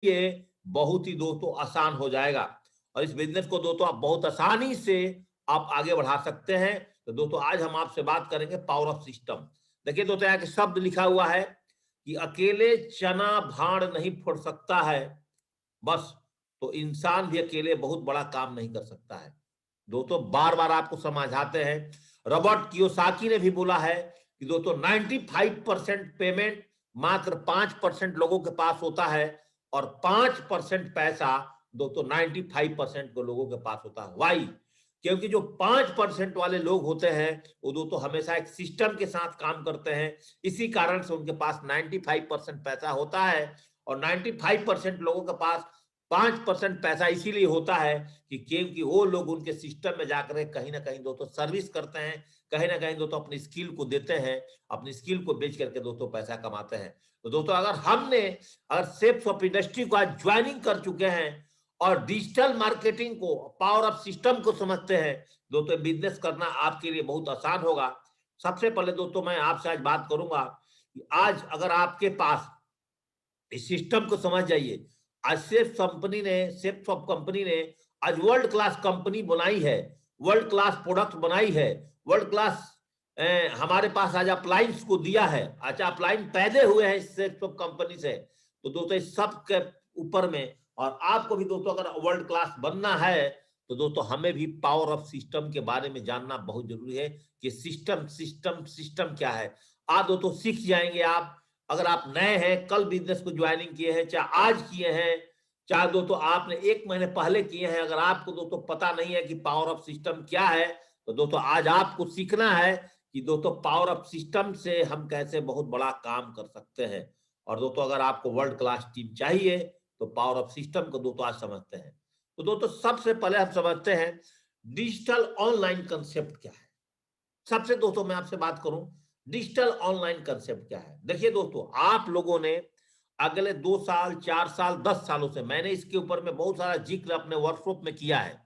ये बहुत ही दोस्तों आसान हो जाएगा और इस बिजनेस को दोस्तों आप बहुत आसानी से आप आगे बढ़ा सकते हैं। तो दोस्तों आज हम आपसे बात करेंगे पावर ऑफ सिस्टम। देखिए दोस्तों यहाँ के शब्द लिखा हुआ है कि अकेले चना भाड़ नहीं फोड़ सकता है, बस तो इंसान भी अकेले बहुत बड़ा काम नहीं कर सकता है। दोस्तों बार बार आपको समझाते हैं, रॉबर्ट कियोसाकी ने भी बोला है कि दोस्तों 95% पेमेंट मात्र 5% लोगों के पास होता है और 5% पैसा दोस्तों 95% के लोगों के पास होता है। वाई? क्योंकि जो 5% वाले लोग होते हैं वो दोस्तों हमेशा एक सिस्टम के साथ काम करते हैं, इसी कारण से उनके पास 95% पैसा होता है और 95% लोगों के पास 5% पैसा इसीलिए होता है कि क्योंकि वो लोग उनके सिस्टम में जाकर कहीं ना कहीं दोस्तों सर्विस करते हैं, कहीं ना कहीं दोस्तों अपनी स्किल को देते हैं, अपनी स्किल को बेच करके दोस्तों पैसा कमाते हैं। तो दोस्तों अगर सेप्स ऑफ इंडस्ट्री को आज ज्वाइनिंग कर चुके हैं और डिजिटल मार्केटिंग को, पावर ऑफ सिस्टम को समझते हैं, दोस्तों बिजनेस करना आपके लिए बहुत आसान होगा। सबसे पहले दोस्तों मैं आपसे आज बात करूंगा कि आज अगर आपके पास इस सिस्टम को समझ जाइए। आज सेप्स ऑफ कंपनी ने आज वर्ल्ड क्लास कंपनी बनाई है, वर्ल्ड क्लास प्रोडक्ट बनाई है, वर्ल्ड क्लास हमारे पास आज अप्लायंस को दिया है। अच्छा, अप्लायंस पैदे हुए हैं सेप्स ऑफ कंपनी से। तो दोस्तों इस सब के ऊपर में और आपको भी दोस्तों अगर वर्ल्ड क्लास बनना है तो दोस्तों हमें भी पावर ऑफ सिस्टम के बारे में जानना बहुत जरूरी है कि सिस्टम सिस्टम सिस्टम क्या है। आप दोस्तों सीख जाएंगे। आप अगर आप नए हैं, कल बिजनेस को ज्वाइनिंग किए हैं, चाहे आज किए हैं, चाहे दोस्तों आपने 1 महीने पहले किए हैं, अगर आपको दोस्तों पता नहीं है कि पावर ऑफ सिस्टम क्या है तो दोस्तों आज आपको सीखना है कि दोस्तों पावर ऑफ सिस्टम से हम कैसे बहुत बड़ा काम कर सकते हैं। और दोस्तों अगर आपको वर्ल्ड क्लास टीम चाहिए तो पावर ऑफ सिस्टम को दोस्तों आज समझते हैं। तो दोस्तों सबसे पहले हम समझते हैं डिजिटल ऑनलाइन कंसेप्ट क्या है। सबसे दोस्तों मैं आपसे बात करूं, डिजिटल ऑनलाइन कंसेप्ट क्या है। देखिए दोस्तों, आप लोगों ने अगले 2 साल, 4 साल, 10 सालों से मैंने इसके ऊपर में बहुत सारा जिक्र अपने वर्कशॉप में किया है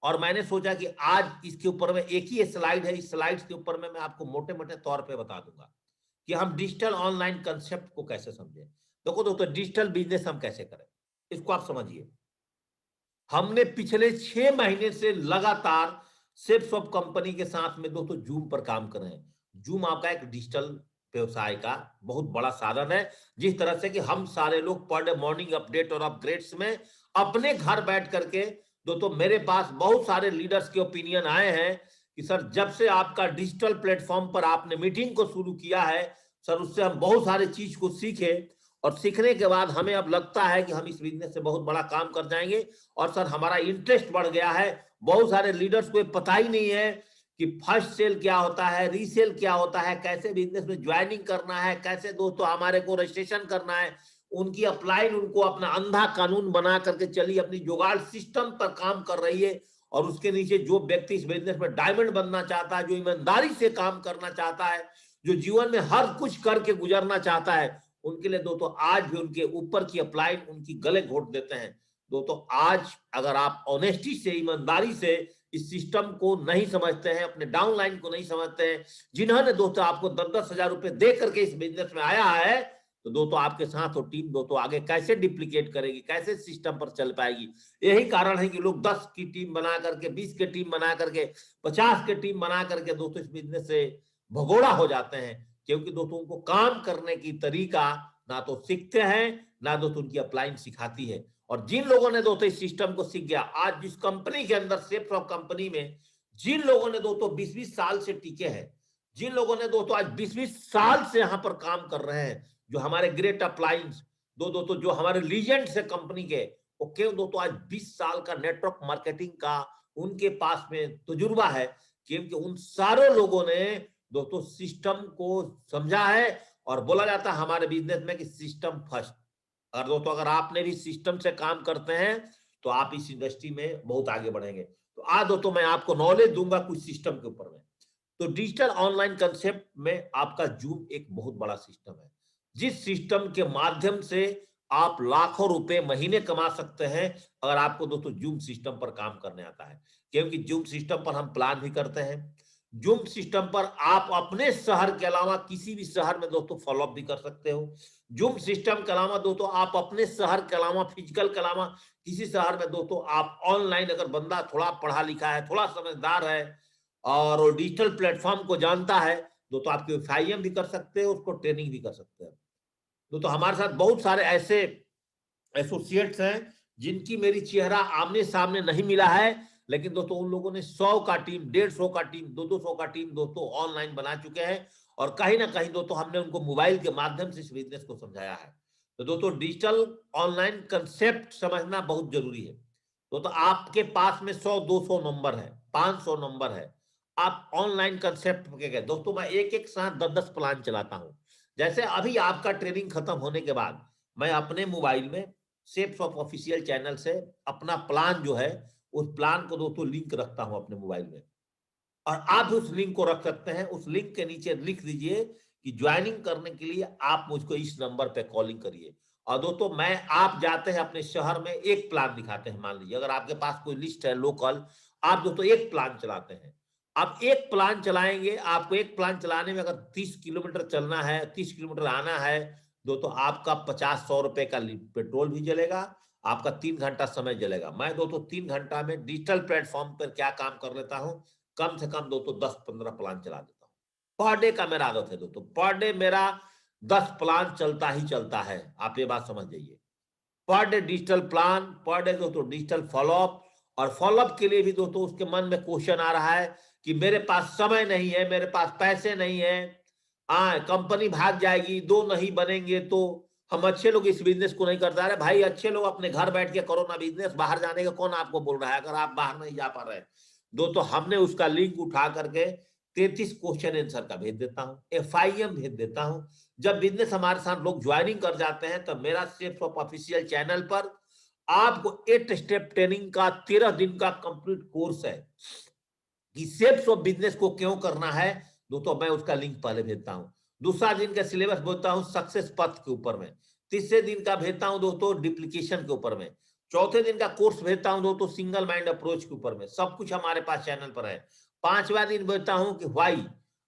और मैंने सोचा कि आज इसके ऊपर में एक ही स्लाइड है, इस स्लाइड के ऊपर में मैं आपको मोटे मोटे तौर पे बता दूंगा कि हम डिजिटल ऑनलाइन कंसेप्ट को कैसे समझें। देखो दोस्तों, डिजिटल बिजनेस हम कैसे करें इसको आप समझिए। हमने पिछले 6 महीने से लगातार सेप्स ऑफ कंपनी के साथ में दोस्तों जूम पर काम कर रहे हैं। जूम आपका एक डिजिटल व्यवसाय का बहुत बड़ा साधन है, जिस तरह से कि हम सारे लोग पर डे मॉर्निंग अपडेट और अपग्रेड्स में अपने घर बैठ करके दोस्तों मेरे पास बहुत सारे लीडर्स के ओपिनियन आए हैं कि सर जब से आपका डिजिटल प्लेटफॉर्म पर आपने मीटिंग को शुरू किया है सर, उससे हम बहुत सारे चीज को सीखे और सीखने के बाद हमें अब लगता है कि हम इस बिजनेस से बहुत बड़ा काम कर जाएंगे और सर हमारा इंटरेस्ट बढ़ गया है। बहुत सारे लीडर्स को पता ही नहीं है कि फर्स्ट सेल क्या होता है, रीसेल क्या होता है, कैसे बिजनेस में ज्वाइनिंग करना है, कैसे दोस्तों हमारे को रजिस्ट्रेशन करना है। उनकी अपलाइन उनको अपना अंधा कानून बना करके चली अपनी जुगाड़ सिस्टम पर काम कर रही है और उसके नीचे जो व्यक्ति इस बिजनेस में डायमंड बनना चाहता है, जो ईमानदारी से काम करना चाहता है, जो जीवन में हर कुछ करके गुजरना चाहता है, उनके लिए दोस्तों आज भी उनके ऊपर की अप्लाइन उनकी गले घोट देते हैं। दोस्तों आज अगर आप ऑनेस्टी से, ईमानदारी से इस सिस्टम को नहीं समझते हैं, अपने डाउनलाइन को नहीं समझते हैं, जिन्होंने दोस्तों आपको 10-10 हजार रुपए दे करके इस बिजनेस में आया है, तो दोस्तों आपके साथ वो टीम दोस्तों आगे कैसे डिप्लीकेट करेगी, कैसे सिस्टम पर चल पाएगी। यही कारण है कि लोग 10 की टीम बना करके, 20 की टीम बना करके, 50 की टीम बना करके दोस्तों इस बिजनेस से भगोड़ा हो जाते हैं, क्योंकि दोस्तों उनको काम करने की तरीका ना तो सीखते हैं, ना दोस्तों उनकी अप्लाइन सिखाती है। और जिन लोगों ने दोस्तों इस सिस्टम को सीख गया, आज जिस कंपनी के अंदर सेप्स ऑफ कंपनी में जिन लोगों ने दोस्तों 20-20 साल से टिके हैं, जिन लोगों ने दोस्तों आज 20-20 साल से यहां पर काम कर रहे हैं, जो हमारे ग्रेट अप्लायंस दोस्तों जो हमारे लीजेंड्स है कंपनी के, वो क्यों दोस्तों आज 20 साल का नेटवर्क मार्केटिंग का उनके पास में तजुर्बा है, क्योंकि उन सारे लोगों ने दोस्तों सिस्टम को समझा है। और बोला जाता है हमारे बिजनेस में कि सिस्टम फर्स्ट। और दोस्तों अगर आपने भी सिस्टम से काम करते हैं तो आप इस इंडस्ट्री में बहुत आगे बढ़ेंगे। तो आज दोस्तों मैं आपको नॉलेज दूंगा कुछ सिस्टम के ऊपर में। तो डिजिटल ऑनलाइन कंसेप्ट में आपका जूम एक बहुत बड़ा सिस्टम है, जिस सिस्टम के माध्यम से आप लाखों रुपए महीने कमा सकते हैं अगर आपको दोस्तों जूम सिस्टम पर काम करने आता है। क्योंकि जूम सिस्टम पर हम प्लान भी करते हैं, जूम सिस्टम पर आप अपने शहर के अलावा किसी भी शहर में दोस्तों फॉलोअप भी कर सकते हो। जूम सिस्टम के अलावा दोस्तों आप अपने शहर के अलावा, फिजिकल के अलावा किसी शहर में दोस्तों आप ऑनलाइन, अगर बंदा थोड़ा पढ़ा लिखा है, थोड़ा समझदार है और डिजिटल प्लेटफॉर्म को जानता है, दोस्तों आपके एफआईएम भी कर सकते हो, उसको ट्रेनिंग भी कर सकते हैं। दोस्तों हमारे साथ बहुत सारे ऐसे एसोसिएट्स हैं जिनकी मेरी चेहरा आमने सामने नहीं मिला है, लेकिन दोस्तों उन लोगों ने 100 का टीम, 150 का टीम, 200 का टीम दोस्तों ऑनलाइन बना चुके हैं और कहीं ना कहीं दोस्तों हमने उनको मोबाइल के माध्यम से इस बिजनेस को समझाया है। तो दोस्तों डिजिटल ऑनलाइन कंसेप्ट समझना बहुत जरूरी है। तो आपके पास में 100-200 नंबर है, 500 नंबर है, आप ऑनलाइन कंसेप्ट के गए दोस्तों, मैं एक एक साथ 10-10 प्लान चलाता हूं। जैसे अभी आपका ट्रेनिंग खत्म होने के बाद मैं अपने मोबाइल में शेप्स ऑफ ऑफिशियल चैनल से अपना प्लान जो है, उस प्लान को दोस्तों लिंक रखता हूं अपने मोबाइल में, और आप भी उस लिंक को रख सकते हैं। उस लिंक के नीचे लिख दीजिए कि ज्वाइनिंग करने के लिए आप मुझको इस नंबर पे कॉलिंग करिए। और दोस्तों मैं, आप जाते हैं अपने शहर में, एक प्लान दिखाते हैं, मान लीजिए अगर आपके पास कोई लिस्ट है लोकल, आप दोस्तों एक प्लान चलाते हैं। आप एक प्लान चलाएंगे, आपको एक प्लान चलाने में अगर 30 किलोमीटर चलना है, 30 किलोमीटर आना है, दोस्तों आपका 50-100 रुपए का पेट्रोल भी जलेगा, आपका 3 घंटा समय जलेगा। मैं दोस्तों 3 घंटा में डिजिटल प्लेटफॉर्म पर क्या काम कर लेता हूं, कम से कम दोस्तों 10-15 प्लान चला देता हूं। पर डे का मेरा आदत है दोस्तों, पर डे मेरा 10 प्लान चलता ही चलता है, आप ये बात समझ जाइए। Per day digital plan, per day दोस्तों डिजिटल फॉलोअप। और फॉलोअप के लिए भी दोस्तों उसके मन में क्वेश्चन आ रहा है कि मेरे पास समय नहीं है, मेरे पास पैसे नहीं है, हाँ कंपनी भाग जाएगी, दो नहीं बनेंगे तो हम अच्छे लोग इस बिजनेस को नहीं करते। अरे भाई अच्छे लोग अपने घर बैठ के करो ना बिजनेस, बाहर जाने का कौन आपको बोल रहा है अगर आप बाहर नहीं जा पा रहे हैं। दोस्तों हमने उसका लिंक उठा करके 33 क्वेश्चन आंसर का भेज देता हूँ, एफआईएम भेज देता हूँ। जब बिजनेस हमारे साथ लोग ज्वाइनिंग कर जाते हैं तब मेरा शेप्स ऑफ ऑफिशियल चैनल पर आपको 8 स्टेप ट्रेनिंग का 13 दिन का कंप्लीट कोर्स है कि शेप्स ऑफ बिजनेस को क्यों करना है, दोस्तों मैं उसका लिंक पहले भेजता हूं। दूसरा दिन का सिलेबस बोलता हूं सक्सेस पथ के ऊपर में। तीसरे दिन का भेजता हूं दोस्तों डिप्लीकेशन के ऊपर में। चौथे दिन का कोर्स भेजता हूं दोस्तों सिंगल माइंड अप्रोच के ऊपर में। सब कुछ हमारे पास चैनल पर है। पांचवा दिन भेजता हूं कि व्हाई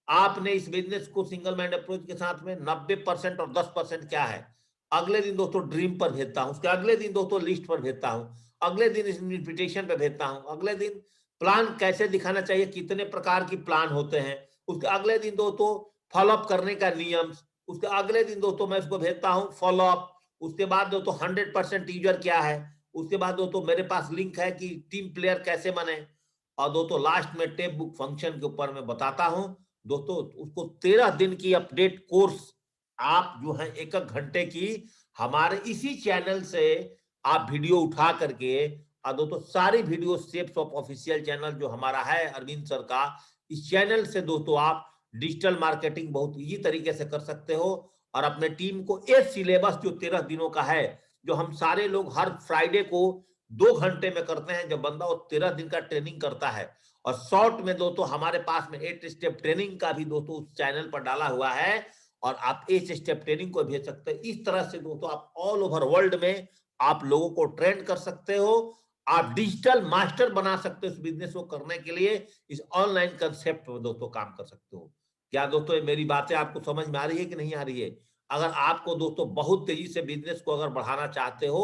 आपने इस बिजनेस को सिंगल माइंड अप्रोच के साथ में 90% और 10% क्या है। अगले दिन दोस्तों ड्रीम पर भेजता हूं, उसके अगले दिन दोस्तों लिस्ट पर भेजता हूं, अगले दिन इंटरप्रिटेशन पे भेजता हूं, अगले दिन प्लान कैसे दिखाना चाहिए, कितने प्रकार की प्लान होते हैं, उसके अगले दिन दोस्तों फॉलोअप करने का नियम, उसके अगले दिन दोस्तों मैं उसको भेजता हूं फॉलोअप। उसके बाद दोस्तों 100% टीजर क्या है, उसके बाद दोस्तों मेरे पास लिंक है कि टीम प्लेयर कैसे बने, और दोस्तों लास्ट में टेप बुक फंक्शन के ऊपर मैं बताता हूं। दोस्तों उसको 13 दिन की अपडेट कोर्स आप जो है 1-1 घंटे की हमारे इसी चैनल से आप वीडियो उठा करके, और दोस्तों सारी video shapes of official channel जो हमारा है अरविंद सर का, इस चैनल से दोस्तों आप डिजिटल मार्केटिंग बहुत इजी तरीके से कर सकते हो। और अपने टीम को एक सिलेबस जो 13 दिनों का है, जो हम सारे लोग हर फ्राइडे को 2 घंटे में करते हैं, जब बंदा वो 13 दिन का ट्रेनिंग करता है। और शॉर्ट में दोस्तों हमारे पास में 8 स्टेप ट्रेनिंग का भी दोस्तों उस चैनल पर डाला हुआ है, और आप 8 स्टेप ट्रेनिंग को भेज सकते हैं। इस तरह से दोस्तों आप ऑल ओवर वर्ल्ड में आप लोगों को ट्रेन कर सकते हो, आप डिजिटल मास्टर बना सकते हो इस बिजनेस को करने के लिए, इस ऑनलाइन कंसेप्ट में दोस्तों काम कर सकते हो। क्या दोस्तों ये मेरी बातें आपको समझ में आ रही है कि नहीं आ रही है? अगर आपको दोस्तों बहुत तेजी से बिजनेस को अगर बढ़ाना चाहते हो,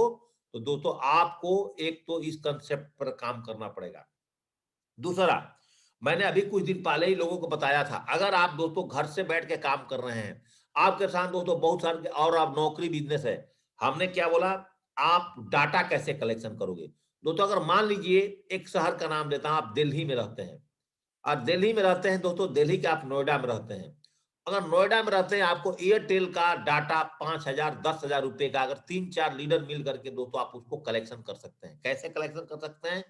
तो दोस्तों आपको एक तो इस कंसेप्ट पर काम करना पड़ेगा। दूसरा, मैंने अभी कुछ दिन पहले ही लोगों को बताया था, अगर आप दोस्तों घर से बैठ के काम कर रहे हैं, आपके साथ दोस्तों बहुत सारे और आप नौकरी बिजनेस है, हमने क्या बोला, आप डाटा कैसे कलेक्शन करोगे। दोस्तों अगर मान लीजिए एक शहर का नाम लेता हूं, आप दिल्ली में रहते हैं, और दिल्ली में रहते हैं दोस्तों, दिल्ली के आप नोएडा में रहते हैं। अगर नोएडा में रहते हैं, आपको एयरटेल का डाटा 5,000 10,000 रुपए का, अगर 3-4 लीडर मिल करके दोस्तों आप उसको कलेक्शन कर सकते हैं। कैसे कलेक्शन कर सकते हैं,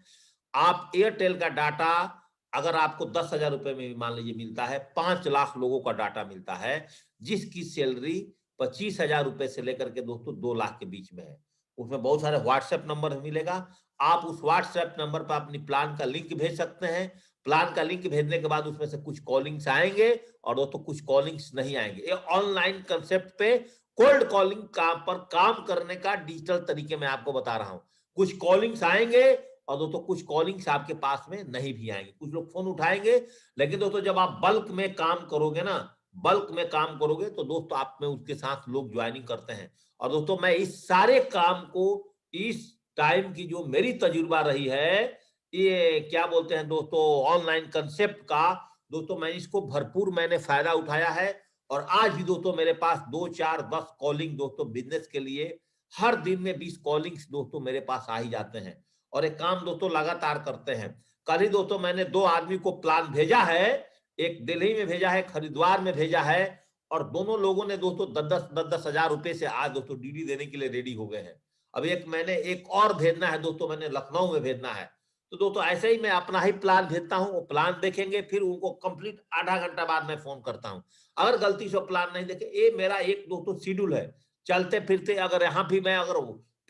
आप एयरटेल का डाटा अगर आपको 10,000 रुपए में भी मान लीजिए मिलता है, 5 लाख लोगों का डाटा मिलता है, जिसकी सैलरी 25,000 रुपए से लेकर के दोस्तों 2 लाख के बीच में है। उसमें बहुत सारे व्हाट्सएप नंबर मिलेगा, आप उस व्हाट्सएप नंबर पर अपनी प्लान का लिंक भेज सकते हैं। प्लान का लिंक भेजने के बाद उसमें से कुछ कॉलिंग्स आएंगे और दोस्तों कुछ कॉलिंग्स नहीं आएंगे। ये ऑनलाइन कंसेप्ट पे कोल्ड कॉलिंग काम पर काम करने का डिजिटल तरीके में आपको बता रहा हूं। कुछ कॉलिंग्स आएंगे और दोस्तों कुछ कॉलिंग्स आपके पास में नहीं भी आएंगे, कुछ लोग फोन उठाएंगे, लेकिन दोस्तों जब आप बल्क में काम करोगे ना, बल्क में काम करोगे तो दोस्तों आप में उसके साथ लोग ज्वाइनिंग करते हैं। और दोस्तों मैं इस सारे काम को, इस टाइम की जो मेरी तजुर्बा रही है, ये क्या बोलते हैं दोस्तों, ऑनलाइन कंसेप्ट का, दोस्तों मैं इसको भरपूर मैंने फायदा उठाया है। और आज भी दोस्तों मेरे पास 2 4 10 कॉलिंग दोस्तों बिजनेस के लिए, हर दिन में 20 कॉलिंग्स दोस्तों मेरे पास आ ही जाते हैं, और एक काम दोस्तों लगातार करते हैं। कल ही दोस्तों मैंने 2 आदमी को प्लान भेजा है, एक दिल्ली में भेजा है, हरिद्वार में भेजा है, और दोनों लोगों ने दोस्तों 10-10 हजार रुपए से आज दोस्तों डीडी देने के लिए रेडी हो गए हैं। अब एक मैंने एक और भेजना है दोस्तों, मैंने लखनऊ में भेजना है। तो दोस्तों ऐसे ही मैं अपना ही प्लान भेजता हूँ, वो प्लान देखेंगे, फिर उनको कंप्लीट आधा घंटा बाद मैं फोन करता हूँ। अगर गलती से प्लान नहीं देखे, ये मेरा एक दोस्तों शेड्यूल है, चलते फिरते, अगर यहाँ भी मैं अगर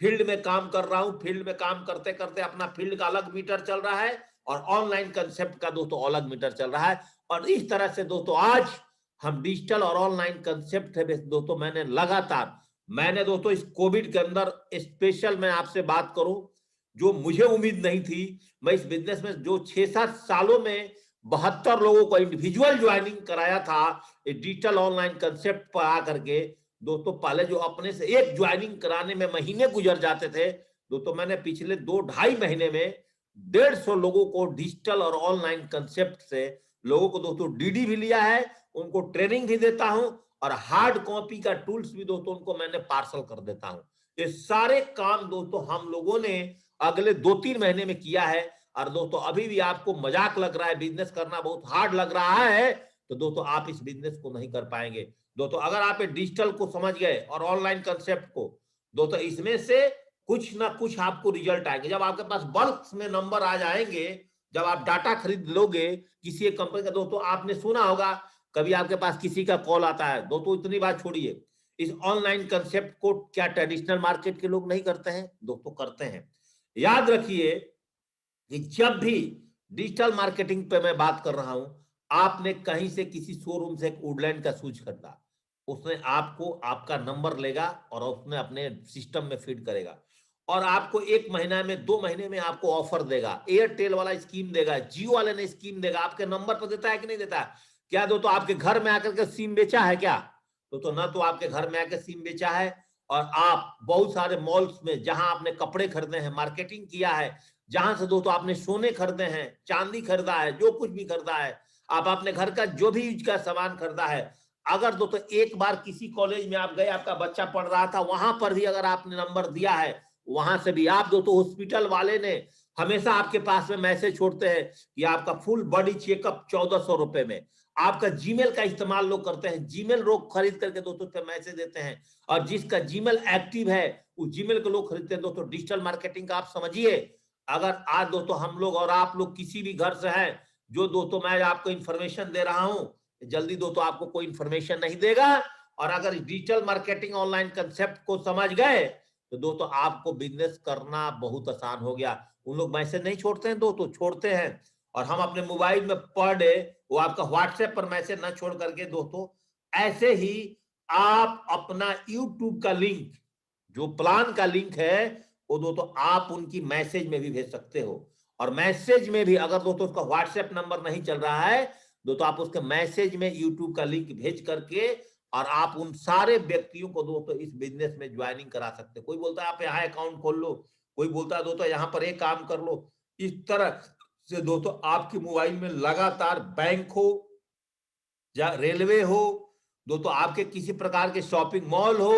फील्ड में काम कर रहा हूँ, फील्ड में काम करते करते अपना फील्ड का अलग मीटर चल रहा है, और ऑनलाइन कंसेप्ट का दोस्तों अलग मीटर चल रहा है। और इस तरह से दोस्तों आज हम डिजिटल और ऑनलाइन कंसेप्ट है दोस्तों, मैंने दोस्तों इस कोविड के अंदर स्पेशल मैं आपसे बात करूं, जो मुझे उम्मीद नहीं थी, मैं इस बिजनेस में जो 6-7 सालों में 72 लोगों को इंडिविजुअल ज्वाइनिंग कराया था डिजिटल ऑनलाइन कंसेप्ट पर आकर के, दोस्तों पहले जो अपने से एक ज्वाइनिंग कराने में महीने गुजर जाते थे, दोस्तों मैंने पिछले 2-2.5 महीने में 150 लोगों को डिजिटल और ऑनलाइन कंसेप्ट से लोगों को दोस्तों डीडी भी लिया है, उनको ट्रेनिंग भी देता हूं, और हार्ड कॉपी का टूल्स भी दोस्तों उनको मैंने पार्सल कर देता हूं। ये सारे काम दोस्तों हम लोगों ने अगले 2-3 महीने में किया है। और दोस्तों अभी भी आपको मजाक लग रहा है, बिजनेस करना बहुत हार्ड लग रहा है, तो दोस्तों आप इस बिजनेस को नहीं कर पाएंगे। दोस्तों अगर आप डिजिटल को समझ गए और ऑनलाइन कंसेप्ट को, दोस्तों इसमें से कुछ ना कुछ आपको रिजल्ट आएंगे। जब आपके पास बल्क में नंबर आ जाएंगे, जब आप डाटा खरीद लोगे किसी एक कंपनी का, दोस्तों आपने सुना होगा कभी आपके पास किसी का कॉल आता है, दोस्तों इतनी बात छोड़िए, इस ऑनलाइन कंसेप्ट को क्या ट्रेडिशनल मार्केट के लोग नहीं करते हैं? दोस्तों करते हैं। याद रखिए कि जब भी डिजिटल मार्केटिंग पे मैं बात कर रहा हूं, आपने कहीं से किसी शोरूम से एक वुडलैंड का शूज खरीदा, उसने आपको आपका नंबर लेगा और उसने अपने सिस्टम में फीड करेगा, और आपको 1 महीना में 2 महीने में आपको ऑफर देगा, एयरटेल वाला स्कीम देगा, जियो वाले ने स्कीम देगा, आपके नंबर पर देता है कि नहीं देता है? क्या दोस्तों आपके घर में आकर के सिम बेचा है क्या? तो ना तो आपके घर में आकर सिम बेचा है, और आप बहुत सारे मॉल्स में जहां आपने कपड़े खरीदे हैं, मार्केटिंग किया है, जहां से दोस्तों आपने सोने खरीदे हैं, चांदी खरीदा है, जो कुछ भी खरीदा है, आप अपने घर का जो भी यूज का सामान खरीदा है, अगर दोस्तों एक बार किसी कॉलेज में आप गए, आपका बच्चा पढ़ रहा था, वहां पर भी अगर आपने नंबर दिया है, वहां से भी आप दोस्तों, हॉस्पिटल वाले ने हमेशा आपके पास में मैसेज छोड़ते हैं कि आपका फुल बॉडी चेकअप 1400 रुपए में। आपका जीमेल का इस्तेमाल लोग करते हैं, जीमेल लोग खरीद करके दोस्तों मैसेज देते हैं, और जिसका जीमेल एक्टिव है उस जीमेल को लोग खरीदते हैं। दोस्तों डिजिटल मार्केटिंग का आप समझिए, अगर आज दोस्तों हम लोग और आप लोग किसी भी घर से हैं, जो दोस्तों मैं आपको इंफॉर्मेशन दे रहा हूं, जल्दी दोस्तों आपको कोई इंफॉर्मेशन नहीं देगा। और अगर डिजिटल मार्केटिंग ऑनलाइन कंसेप्ट को समझ गए, तो दोस्तों आपको बिजनेस करना बहुत आसान हो गया। उन लोग मैसेज नहीं छोड़ते हैं दोस्तों, छोड़ते हैं, और हम अपने मोबाइल में पर डे वो आपका व्हाट्सएप पर मैसेज ना छोड़ करके दोस्तों, ऐसे ही आप अपना यूट्यूब का लिंक, जो प्लान का लिंक है, वो दोस्तों आप उनकी मैसेज में भी भेज सकते हो। और मैसेज में भी अगर दोस्तों उसका व्हाट्सएप नंबर नहीं चल रहा है, दोस्तों आप उसके मैसेज में यूट्यूब का लिंक भेज करके, और आप उन सारे व्यक्तियों को दोस्तों इस बिजनेस में ज्वाइनिंग करा सकते हैं। कोई बोलता है आप यहाँ अकाउंट खोल लो, कोई बोलता है दोस्तों यहाँ पर एक काम कर लो। इस तरह से दोस्तों आपके मोबाइल में लगातार बैंक हो या रेलवे हो, दोस्तों आपके किसी प्रकार के शॉपिंग मॉल हो,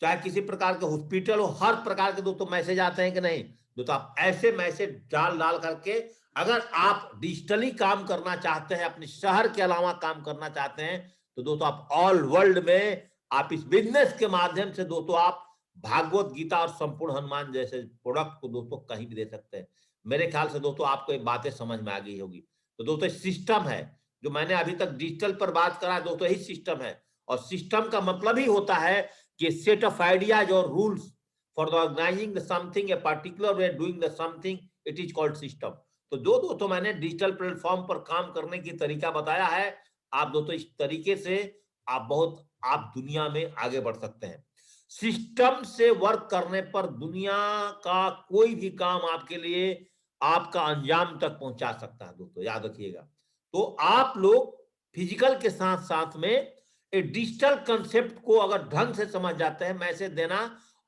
चाहे किसी प्रकार के हॉस्पिटल हो, हर प्रकार के दोस्तों मैसेज आते हैं कि नहीं? दोस्तों आप ऐसे मैसेज डाल डाल करके, अगर आप डिजिटली काम करना चाहते हैं, अपने शहर के अलावा काम करना चाहते हैं, तो दोस्तों आप ऑल वर्ल्ड में आप इस बिजनेस के माध्यम से दोस्तों आप भागवत गीता और संपूर्ण हनुमान जैसे प्रोडक्ट को दोस्तों कहीं भी दे सकते हैं। मेरे ख्याल से दोस्तों आपको ये बातें समझ में आ गई होगी। तो दोस्तों सिस्टम है, जो मैंने अभी तक डिजिटल पर बात करा, दोस्तों यही सिस्टम है। और सिस्टम का मतलब ही होता है कि सेट ऑफ आइडियाज और rules for the organizing the something, a particular way doing the something, it is called system. तो जो दोस्तों मैंने डिजिटल प्लेटफॉर्म पर काम करने की तरीका बताया है, आप दोस्तों इस तरीके से आप दुनिया में आगे बढ़ सकते हैं। सिस्टम से वर्क करने पर दुनिया का कोई भी काम आपके लिए आपका अंजाम तक पहुंचा सकता है दोस्तों, याद रखिएगा। तो आप लोग फिजिकल के साथ साथ में एक डिजिटल कंसेप्ट को अगर ढंग से समझ जाते हैं, मैसेज देना,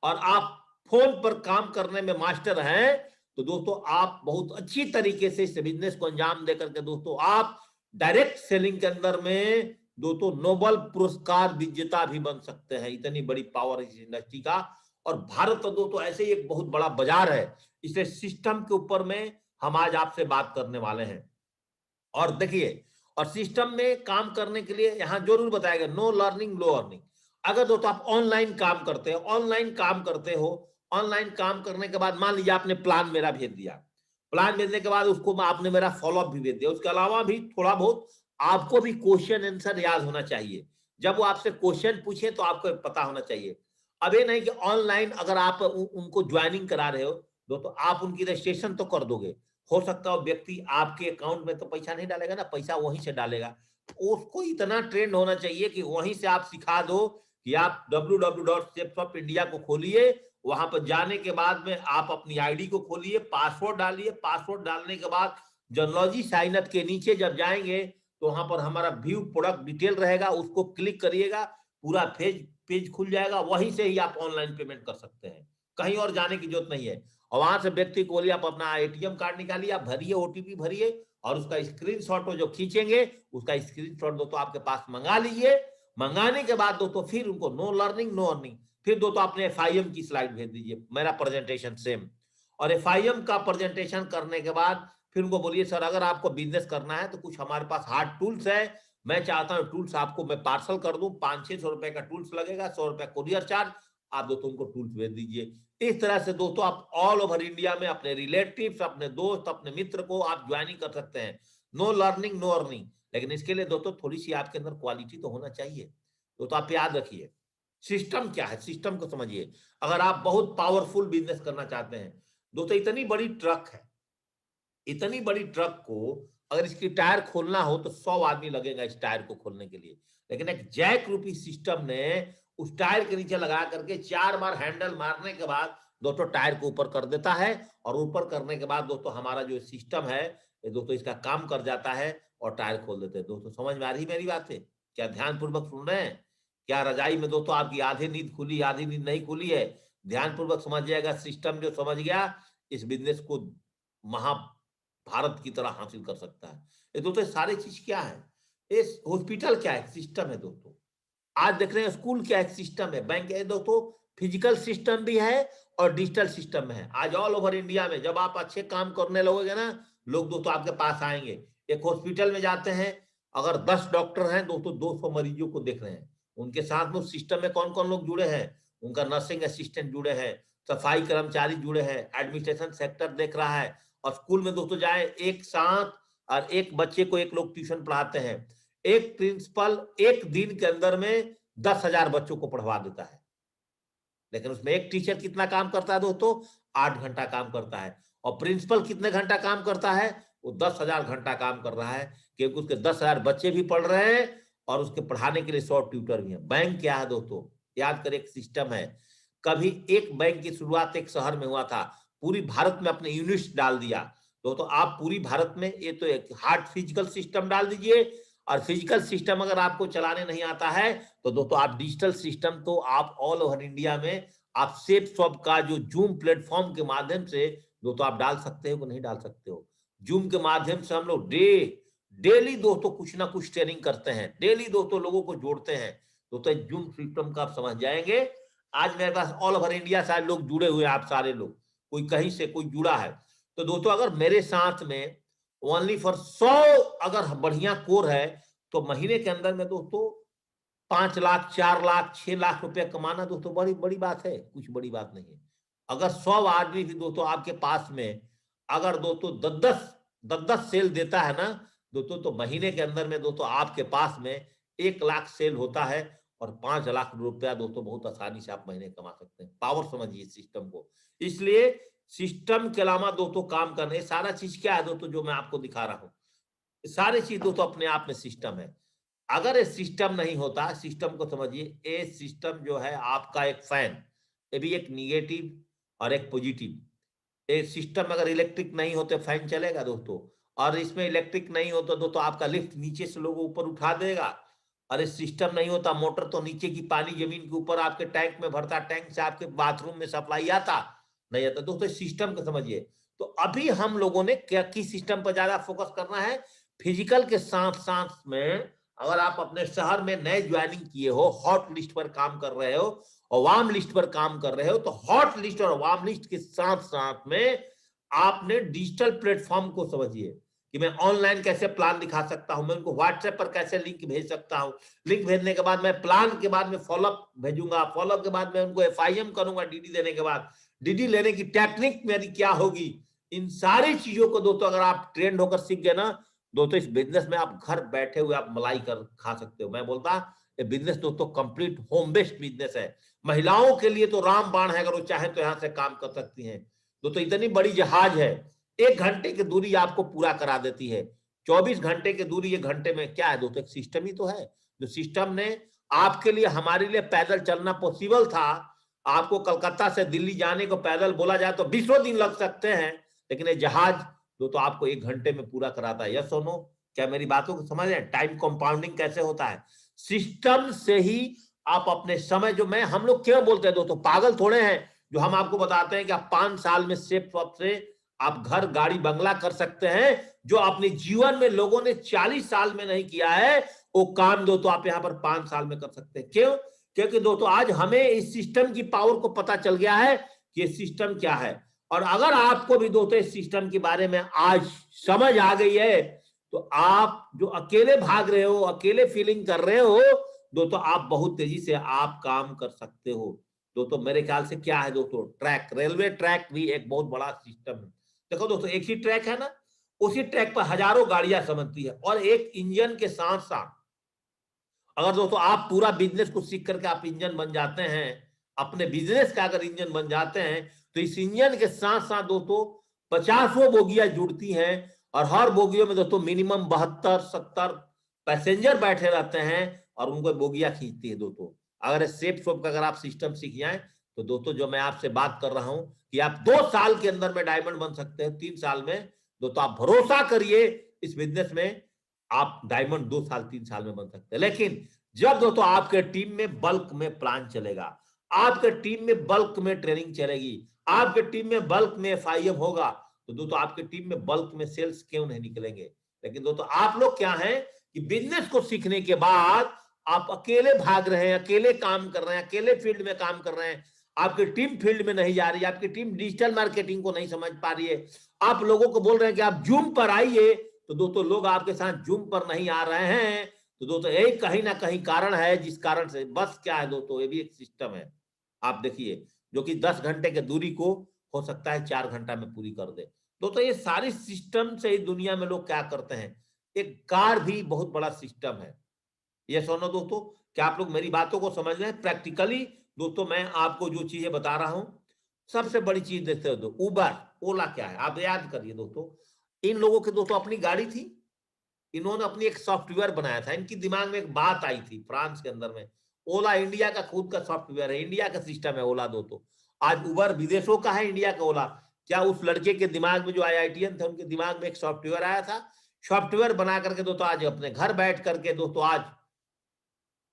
और आप फोन पर काम करने में मास्टर हैं, तो दोस्तों आप बहुत अच्छी तरीके से इस बिजनेस को अंजाम देकर के दोस्तों आप डायरेक्ट सेलिंग के अंदर में दोस्तों नोबल पुरस्कार विजेता भी बन सकते हैं। इतनी बड़ी पावर इस इंडस्ट्री का। और भारत तो दोस्तों ऐसे ही एक बहुत बड़ा बाजार है, इसलिए सिस्टम के ऊपर में हम आज आपसे बात करने वाले हैं। और देखिए, और सिस्टम में काम करने के लिए यहां जरूर बताएगा नो लर्निंग लो अर्निंग। अगर दोस्तों आप ऑनलाइन काम करते हो, ऑनलाइन काम करने के बाद मान लीजिए आपने प्लान मेरा भेज दिया, प्लान भेजने के बाद उसको आपने मेरा फॉलोअप भी भेज दिया, उसके अलावा भी थोड़ा बहुत आपको भी क्वेश्चन आंसर याद होना चाहिए। जब वो आपसे क्वेश्चन पूछे तो आपको पता होना चाहिए। अब ये नहीं कि ऑनलाइन अगर आप उनको ज्वाइनिंग करा रहे हो दोस्तों, आप उनकी रजिस्ट्रेशन तो कर दोगे, हो सकता है व्यक्ति आपके अकाउंट में तो पैसा नहीं डालेगा ना, पैसा वहीं से डालेगा। उसको इतना ट्रेंड होना चाहिए कि वहीं से आप सिखा दो कि आप www.shapesofIndia को खोलिए, वहां पर जाने के बाद में आप अपनी आईडी को खोलिए, पासवर्ड डालिए, पासवर्ड डालने के बाद जनलॉजी साइन अप के नीचे जब जाएंगे तो वहां पर हमारा व्यू प्रोडक्ट डिटेल रहेगा, उसको क्लिक करिएगा, पूरा पेज पेज खुल जाएगा, वहीं से ही आप ऑनलाइन पेमेंट कर सकते हैं, कहीं और जाने की जरूरत नहीं है। और वहां से व्यक्ति को बोलिए आप अपना एटीएम कार्ड निकालिए, आप भरिए, ओटीपी भरिए, और उसका स्क्रीनशॉट जो खींचेंगे उसका स्क्रीनशॉट दोस्तों आपके पास मंगा लीजिए। मंगाने के बाद दोस्तों फिर उनको नो लर्निंग नो अर्निंग, फिर दोस्तों अपने एफआईएम की स्लाइड भेज दीजिए, मेरा प्रेजेंटेशन सेम। और एफआईएम का प्रेजेंटेशन करने के बाद फिर उनको बोलिए सर अगर आपको बिजनेस करना है तो कुछ हमारे पास हार्ड टूल्स है, मैं चाहता हूँ टूल्स आपको मैं पार्सल कर दूं, 500-600 रुपए का टूल्स लगेगा, 100 रुपए कोरियर चार्ज, आप दोस्तों उनको टूल्स भेज दीजिए। इस तरह से दोस्तों आप ऑल ओवर इंडिया में अपने रिलेटिव्स, अपने दोस्त, अपने मित्र को आप ज्वाइनिंग कर सकते हैं। नो लर्निंग नो अर्निंग, लेकिन इसके लिए दोस्तों थोड़ी सी आपके अंदर क्वालिटी तो होना चाहिए। तो आप याद रखिए सिस्टम क्या है, सिस्टम को समझिए। अगर आप बहुत पावरफुल बिजनेस करना चाहते हैं दोस्तों, इतनी बड़ी ट्रक है, इतनी बड़ी ट्रक को अगर इसकी टायर खोलना हो तो 100 आदमी लगेगा इस टायर को खोलने के लिए, लेकिन एक जैक रूपी सिस्टम ने उस टायर के नीचे लगा करके 4 बार हैंडल मारने के बाद दोस्तों टायर को ऊपर कर देता है। और ऊपर करने के बाद दोस्तों हमारा जो सिस्टम है दोस्तों इसका काम कर जाता है और टायर खोल देते हैं। दोस्तों समझ में आ रही मेरी बातें? क्या ध्यान पूर्वक सुन रहे हैं? क्या रजाई में दोस्तों आपकी आधी नींद खुली, आधी नींद नहीं खुली है? ध्यान पूर्वक समझिएगा, सिस्टम जो समझ गया इस बिजनेस को महा भारत की तरह हासिल कर सकता है। ये दोस्तों सारी चीज क्या है, इस हॉस्पिटल क्या है, सिस्टम है दोस्तों। आज देख रहे हैं स्कूल क्या एक सिस्टम है, बैंक है दोस्तों, फिजिकल सिस्टम भी है और डिजिटल सिस्टम है। आज ऑल ओवर इंडिया में जब आप अच्छे काम करने लगोगे ना, लोग दोस्तों आपके पास आएंगे। एक हॉस्पिटल में जाते हैं, अगर 10 डॉक्टर हैं दोस्तों 200 मरीजों को देख रहे हैं, उनके साथ में सिस्टम में कौन कौन लोग जुड़े हैं, उनका नर्सिंग असिस्टेंट जुड़े हैं, सफाई कर्मचारी जुड़े हैं, एडमिनिस्ट्रेशन सेक्टर देख रहा है। और स्कूल में दोस्तों जाए एक साथ, और एक बच्चे को एक लोग ट्यूशन पढ़ाते हैं, एक प्रिंसिपल एक दिन के अंदर में 10,000 बच्चों को पढ़वा देता है, लेकिन उसमें एक टीचर कितना काम करता है दोस्तों, 8 घंटा काम करता है। और प्रिंसिपल कितने घंटा काम करता है, वो 10,000 घंटा काम कर रहा है, क्योंकि उसके 10,000 बच्चे भी पढ़ रहे हैं और उसके पढ़ाने के लिए 100 ट्यूटर भी है। बैंक क्या है दोस्तों, याद कर, एक सिस्टम है। कभी एक बैंक की शुरुआत एक शहर में हुआ था, पूरी भारत में अपने यूनिट्स डाल दिया। तो आप पूरी भारत में ये तो एक हार्ड फिजिकल सिस्टम डाल दीजिए, और फिजिकल सिस्टम अगर आपको चलाने नहीं आता है तो दोस्तों आप डिजिटल सिस्टम तो आप ऑल ओवर इंडिया में आप सेफ शॉप का जो जूम प्लेटफॉर्म के माध्यम से दोस्तों आप डाल सकते हो कि नहीं डाल सकते हो। जूम के माध्यम से हम लोग डेली दोस्तों कुछ ना कुछ ट्रेनिंग करते हैं, डेली दोस्तों लोगों को जोड़ते हैं। दोस्तों जूम सिस्टम का आप समझ जाएंगे। आज मेरे पास ऑल ओवर इंडिया सारे लोग जुड़े हुए हैं, आप सारे लोग, कोई कहीं से कोई जुड़ा है। तो दोस्तों अगर मेरे साथ में ओनली फॉर 100 अगर बढ़िया कोर है तो महीने के अंदर में दोस्तों 5 लाख, 4 लाख, 6 लाख रुपए कमाना दोस्तों बड़ी बड़ी बात है, कुछ बड़ी बात नहीं है। अगर 100 आदमी भी दोस्तों आपके पास में अगर दोस्तों 10-10 सेल देता है ना दोस्तों, तो महीने के अंदर में दोस्तों आपके पास में 1 लाख सेल होता है, और 5 लाख रुपया दोस्तों बहुत आसानी से आप महीने कमा सकते हैं। पावर समझिए सिस्टम को। इसलिए सिस्टम के अलावा दोस्तों काम करने सारा चीज क्या है दोस्तों, जो मैं आपको दिखा रहा हूं सारी चीज दोस्तों अपने आप में सिस्टम है। अगर ये सिस्टम नहीं होता, सिस्टम को समझिए, ये सिस्टम जो है आपका एक फैन, ये भी एक निगेटिव और एक पॉजिटिव, ये सिस्टम अगर इलेक्ट्रिक नहीं होते फैन चलेगा दोस्तों, और इसमें इलेक्ट्रिक नहीं होता दोस्तों आपका लिफ्ट नीचे से लोगों ऊपर उठा देगा। और इस सिस्टम नहीं होता, मोटर तो नीचे की पानी जमीन के ऊपर आपके टैंक में भरता, टैंक से आपके बाथरूम में सप्लाई आता नहीं आता दोस्तों, इस सिस्टम को समझिए। तो अभी हम लोगों ने क्या किस सिस्टम पर ज्यादा फोकस करना है, फिजिकल के साथ साथ में अगर आप अपने शहर में नए ज्वाइनिंग किए हो, हॉट लिस्ट पर काम कर रहे हो और वार्म लिस्ट पर काम कर रहे हो, तो हॉट लिस्ट और वार्म लिस्ट के साथ साथ में आपने डिजिटल प्लेटफॉर्म को समझिए कि मैं ऑनलाइन कैसे प्लान दिखा सकता हूं, मैं उनको व्हाट्सएप पर कैसे लिंक भेज सकता हूं, लिंक भेजने के बाद मैं प्लान के बाद में फॉलोअप भेजूंगा, फॉलोअप के बाद मैं उनको एफआईएम करूंगा, डीडी देने के बाद डीडी लेने की टेक्निक मेरी क्या होगी, इन सारी चीजों को दोस्तों अगर आप ट्रेंड होकर सीख गए ना दोस्तों, इस बिजनेस में आप घर बैठे हुए आप मलाई कर खा सकते हो। मैं बोलता ये बिजनेस दोस्तों कंप्लीट होम बेस्ड बिजनेस है। महिलाओं के लिए तो रामबाण है, अगर वो चाहे तो यहाँ से काम कर सकती हैं दोस्तों। इतनी बड़ी जहाज है, 1 घंटे की दूरी आपको पूरा करा देती है। 24 घंटे की दूरी 1 घंटे में क्या है दोस्तों, एक सिस्टम ही तो है। जो सिस्टम ने आपके लिए हमारे लिए पैदल चलना पॉसिबल था, आपको कलकत्ता से दिल्ली जाने को पैदल बोला जाए तो 20 दिन लग सकते हैं, लेकिन ये जहाज दोस्तों आपको 1 घंटे में पूरा कराता है। यस और नो, क्या मेरी बातों को समझ रहे हैं? टाइम कंपाउंडिंग कैसे होता है, सिस्टम से ही आप अपने समय, जो मैं हम लोग क्यों बोलते हैं दोस्तों, पागल थोड़े हैं जो हम आपको बताते हैं कि आप 5 साल में सेफ से आप घर गाड़ी बंगला कर सकते हैं, जो अपने जीवन में लोगों ने 40 साल में नहीं किया है, वो काम दोस्तों आप यहाँ पर 5 साल में कर सकते हैं। क्यों? क्योंकि दोस्तों आज हमें इस सिस्टम की पावर को पता चल गया है कि ये सिस्टम क्या है। और अगर आपको भी दोस्तों इस सिस्टम के बारे में आज समझ आ गई है, तो आप जो अकेले भाग रहे हो, अकेले फीलिंग कर रहे हो दोस्तों, आप बहुत तेजी से आप काम कर सकते हो दोस्तों। मेरे ख्याल से क्या है दोस्तों, ट्रैक, रेलवे ट्रैक भी एक बहुत बड़ा सिस्टम है। देखो दोस्तों, एक ही ट्रैक है ना, उसी ट्रैक पर हजारों गाड़ियां समझती है, और एक इंजन के साथ साथ अगर दोस्तों आप पूरा बिजनेस को सीख करके आप इंजन बन जाते हैं, अपने बिजनेस का अगर इंजन बन जाते हैं, तो इस इंजन के साथ साथ दोस्तों 50 बोगियां जुड़ती हैं, और हर बोगियों में दोस्तों मिनिमम 72-70 पैसेंजर बैठे रहते हैं, और उनको बोगियां खींचती है दोस्तों। अगर सेफ सोप का अगर आप सिस्टम सीख जाए, तो दोस्तों जो मैं आपसे बात कर रहा हूं कि आप 2 साल के अंदर में डायमंड बन सकते हैं, 3 साल में दोस्तों आप भरोसा करिए, इस बिजनेस में आप डायमंड 2 साल 3 साल में बन सकते हैं। लेकिन जब दोस्तों आपके टीम में बल्क में प्लान चलेगा, आपके टीम में बल्क में ट्रेनिंग चलेगी, आपके टीम में बल्क में एफआईएम होगा, तो दोस्तों आपके टीम में बल्क में सेल्स क्यों नहीं निकलेंगे। लेकिन दोस्तों आप लोग क्या हैं कि बिजनेस को सीखने के बाद आप अकेले भाग रहे हैं, अकेले काम कर रहे हैं, अकेले फील्ड में काम कर रहे हैं, आपकी टीम फील्ड में नहीं जा रही है, आपकी टीम डिजिटल मार्केटिंग को नहीं समझ पा रही है, आप लोगों को बोल रहे हैं कि आप जूम पर आइए, तो दोस्तों लोग आपके साथ जूम पर नहीं आ रहे हैं, तो दोस्तों यही कहीं ना कहीं कारण है, जिस कारण से बस क्या है दोस्तों, ये भी एक सिस्टम है। आप देखिए, जो कि 10 घंटे की दूरी को हो सकता है 4 घंटा में पूरी कर दे दोस्तों। ये सारी सिस्टम से ही दुनिया में लोग क्या करते हैं, एक कार भी बहुत बड़ा सिस्टम है। ये सुनो दोस्तों, क्या आप लोग मेरी बातों को समझ रहे हैं प्रैक्टिकली दोस्तों? मैं आपको जो चीजें बता रहा हूं, सबसे बड़ी चीज देखते हो, उबर ओला क्या है आप याद करिए दोस्तों। इन लोगों के दोस्तों अपनी गाड़ी थी, इन्होंने अपनी एक सॉफ्टवेयर बनाया था, इनकी दिमाग में एक बात आई थी फ्रांस के अंदर में। ओला इंडिया का खुद का सॉफ्टवेयर है, इंडिया का सिस्टम है ओला दोस्तों। आज उबर विदेशों का है, इंडिया का ओला। क्या उस लड़के के दिमाग में, जो आईआईटीएन थे, उनके दिमाग में एक सॉफ्टवेयर आया था, सॉफ्टवेयर बना करके दोस्तों आज अपने घर बैठ करके दोस्तों आज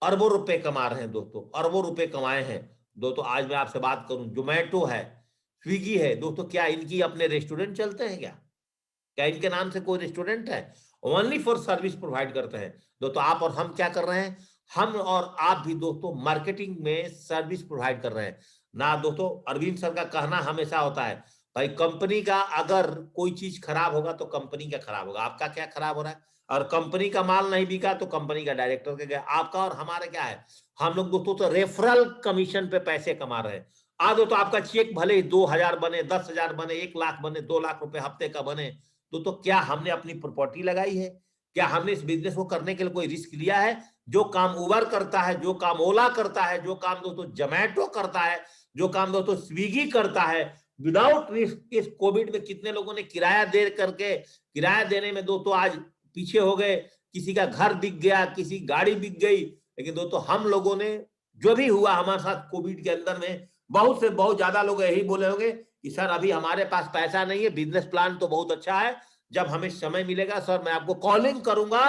अरबों रुपए कमा रहे हैं दोस्तों, अरबों रुपए कमाए हैं दोस्तों। आज मैं आपसे बात करूं, जोमेटो है, स्विगी है दोस्तों, क्या इनकी अपने रेस्टोरेंट चलते हैं क्या इनके नाम से कोई रेस्टोरेंट है? ओनली फॉर सर्विस प्रोवाइड करते हैं दोस्तों। आप और हम क्या कर रहे हैं, हम और आप भी दोस्तों मार्केटिंग में सर्विस प्रोवाइड कर रहे हैं ना दोस्तों। अरविंद सर का कहना हमेशा होता है, भाई कंपनी का अगर कोई चीज खराब होगा तो कंपनी का खराब होगा, आपका क्या खराब हो रहा है? और कंपनी का माल नहीं बिका तो कंपनी का डायरेक्टर के गया, आपका और हमारा क्या है? हम लोग दोस्तों तो रेफरल कमीशन पे पैसे कमा रहे हैं। आज दोस्तों आपका चेक भले 2,000 बने, 10,000 बने, 1 लाख बने, 2 लाख रुपए हफ्ते का बने, तो क्या हमने अपनी प्रॉपर्टी लगाई है? क्या हमने इस बिजनेस को करने के लिए कोई रिस्क लिया है? जो काम उबर करता है, जो काम ओला करता है, जो काम दोस्तों जोमेटो करता है, जो काम दोस्तों स्विगी करता है, विदाउट रिस्क, इस कोविड में कितने लोगों ने किराया दे करके, किराया देने में दोस्तों आज पीछे हो गए, किसी का घर बिक गया, किसी गाड़ी बिक गई। लेकिन दोस्तों हम लोगों ने, जो भी हुआ हमारे साथ कोविड के अंदर में, बहुत से बहुत ज्यादा लोग यही बोले होंगे कि सर अभी हमारे पास पैसा नहीं है, बिजनेस प्लान तो बहुत अच्छा है, जब हमें समय मिलेगा सर मैं आपको कॉलिंग करूंगा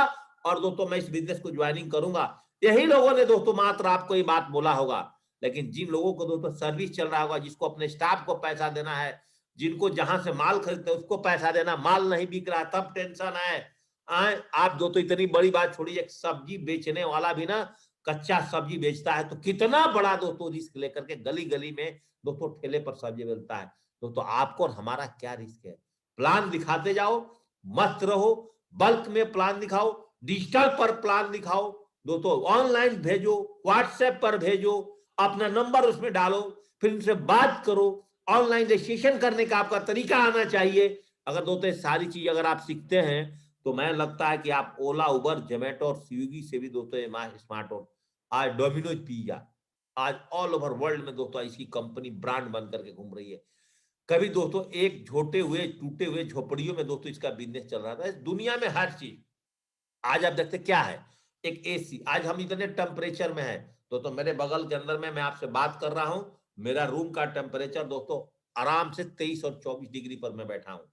और दोस्तों मैं इस बिजनेस को ज्वाइनिंग करूंगा। यही लोगों ने दोस्तों मात्र आपको ये बात बोला होगा। लेकिन जिन लोगों को दोस्तों सर्विस चल रहा होगा, जिसको अपने स्टाफ को पैसा देना है, जिनको जहां से माल खरीदते हैं उसको पैसा देना, माल नहीं बिक रहा तब टेंशन है। आप दोस्तों इतनी बड़ी बात छोड़िए, एक सब्जी बेचने वाला भी ना कच्चा सब्जी बेचता है तो कितना बड़ा दोस्तों रिस्क लेकर के गली गली में दोस्तों ठेले पर सब्जी मिलता है। दोस्तों आपको और हमारा क्या रिस्क है? प्लान दिखाते जाओ, मस्त रहो, बल्क में प्लान दिखाओ, डिजिटल पर प्लान दिखाओ, दोस्तों ऑनलाइन भेजो, व्हाट्सएप पर भेजो, अपना नंबर उसमें डालो, फिर उनसे बात करो, ऑनलाइन रजिस्ट्रेशन करने का आपका तरीका आना चाहिए। अगर दोस्तों सारी चीज अगर आप सीखते हैं तो मैं लगता है कि आप ओला, उबर, जोमेटो और स्विगी से भी दोस्तों स्मार्ट हो। आज डोमिनोज पिज्जा आज ऑल ओवर वर्ल्ड में दोस्तों इसकी कंपनी ब्रांड बन करके घूम रही है। कभी दोस्तों एक छोटे हुए टूटे हुए झोपड़ियों में दोस्तों इसका बिजनेस चल रहा था। इस दुनिया में हर चीज आज आप देखते क्या है, एक एसी, आज हम इतने टेम्परेचर में है तो मेरे बगल के अंदर में मैं आपसे बात कर रहा हूं, मेरा रूम का टेम्परेचर दोस्तों आराम से 23 और 24 डिग्री पर मैं बैठा हूं।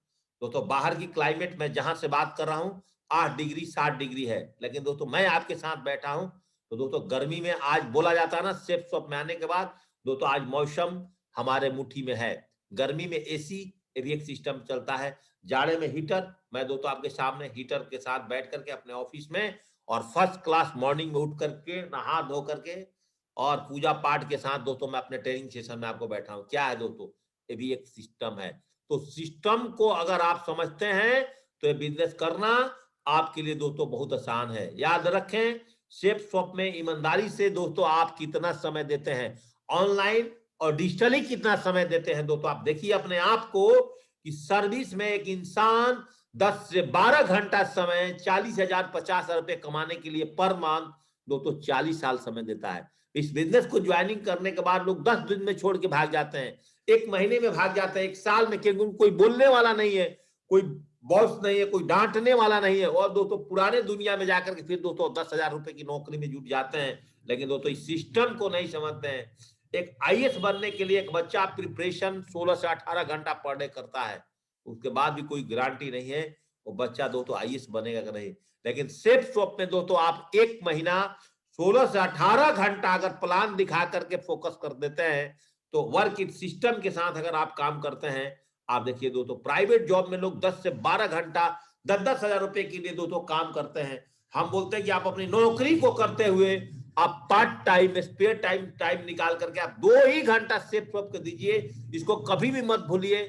दोस्तों बाहर की क्लाइमेट में जहां से बात कर रहा हूं 8 डिग्री 7 डिग्री है, लेकिन दोस्तों मैं आपके साथ बैठा हूं तो दोस्तों गर्मी में आज बोला जाता है ना सेफ शॉप में आने के बाद, दोस्तों आज मौसम हमारे मुट्ठी में है। गर्मी में एसी भी एक सिस्टम चलता है, जाड़े में हीटर। मैं दोस्तों आपके सामने हीटर के साथ बैठ करके अपने ऑफिस में और फर्स्ट क्लास मॉर्निंग में उठ करके नहा धो करके और पूजा पाठ के साथ दोस्तों मैं अपने ट्रेनिंग सेशन में आपको बैठा हूं। क्या है दोस्तों, ये भी एक सिस्टम है। तो सिस्टम को अगर आप समझते हैं तो ये बिजनेस करना आपके लिए दोस्तों बहुत आसान है। याद रखें, सेफ शॉप में ईमानदारी से दोस्तों आप कितना समय देते हैं, ऑनलाइन और डिजिटली कितना समय देते हैं दोस्तों आप देखिए अपने आप को कि सर्विस में एक इंसान 10 से 12 घंटा समय 40,000 50,000 रुपए कमाने के लिए पर मंथ दोस्तों 40 साल समय देता है। इस बिजनेस को ज्वाइनिंग करने के बाद लोग 10 दिन में छोड़ के भाग जाते हैं, एक महीने में भाग जाते हैं, एक साल में, क्योंकि कोई बोलने वाला नहीं है, कोई बॉस नहीं है, कोई डांटने वाला नहीं है, और दोस्तों पुराने दुनिया में जाकर के फिर दोस्तों 10,000 रुपए की नौकरी में जुट जाते हैं। लेकिन दोस्तों इस सिस्टम को नहीं समझते हैं। एक आईएएस बनने के लिए एक बच्चा प्रिपरेशन 16 से 18 घंटा पर डे करता है, उसके बाद भी कोई गारंटी नहीं है वो बच्चा दोस्तों आईएएस बनेगा कि नहीं। लेकिन सेफ शॉप में दोस्तों आप एक महीना 16 से 18 घंटा अगर प्लान दिखा करके फोकस कर देते हैं तो वर्क इन सिस्टम के साथ अगर आप काम करते हैं, आप देखिए दोस्तों प्राइवेट जॉब में लोग 10 से 12 घंटा 10-10 हजार रुपए के लिए दोस्तों काम करते हैं। हम बोलते हैं कि आप अपनी नौकरी को करते हुए आप पार्ट टाइम स्पेयर टाइम निकाल करके आप 2 ही घंटा सेफ शॉप कर दीजिए। इसको कभी भी मत भूलिए।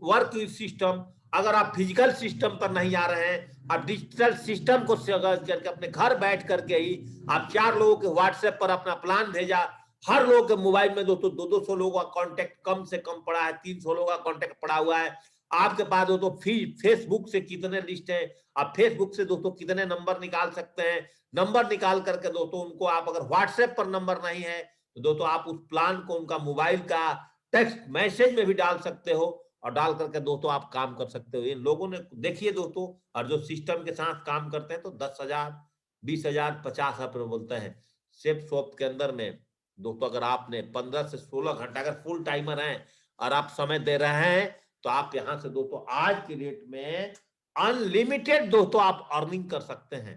वर्क सिस्टम, अगर आप फिजिकल सिस्टम पर नहीं आ रहे हैं, आप डिजिटल सिस्टम को करके अपने घर बैठ करके ही आप 4 लोगों के व्हाट्सएप पर अपना प्लान भेजा, हर लोग के मोबाइल में दोस्तों 200 लोगों का कांटेक्ट कम से कम पड़ा है, 300 लोगों का कांटेक्ट पड़ा हुआ है आपके पास। दोस्तों फेसबुक से कितने लिस्ट है, आप फेसबुक से दोस्तों कितने नंबर निकाल सकते हैं, नंबर निकाल करके दोस्तों उनको आप अगर व्हाट्सएप पर नंबर नहीं है तो दोस्तों आप उस प्लान को उनका मोबाइल का टेक्स्ट मैसेज में भी डाल सकते हो और डाल करके दोस्तों आप काम कर सकते हो। इन लोगों ने देखिए दोस्तों, और जो सिस्टम के साथ काम करते हैं तो 10,000 20,000 50,000 बोलते हैं। सेफ शॉप के अंदर में दोस्तों अगर आपने 15 से 16 घंटा अगर फुल टाइमर हैं और आप समय दे रहे हैं तो आप यहां से दोस्तों आज के डेट में अनलिमिटेड दोस्तों आप अर्निंग कर सकते हैं।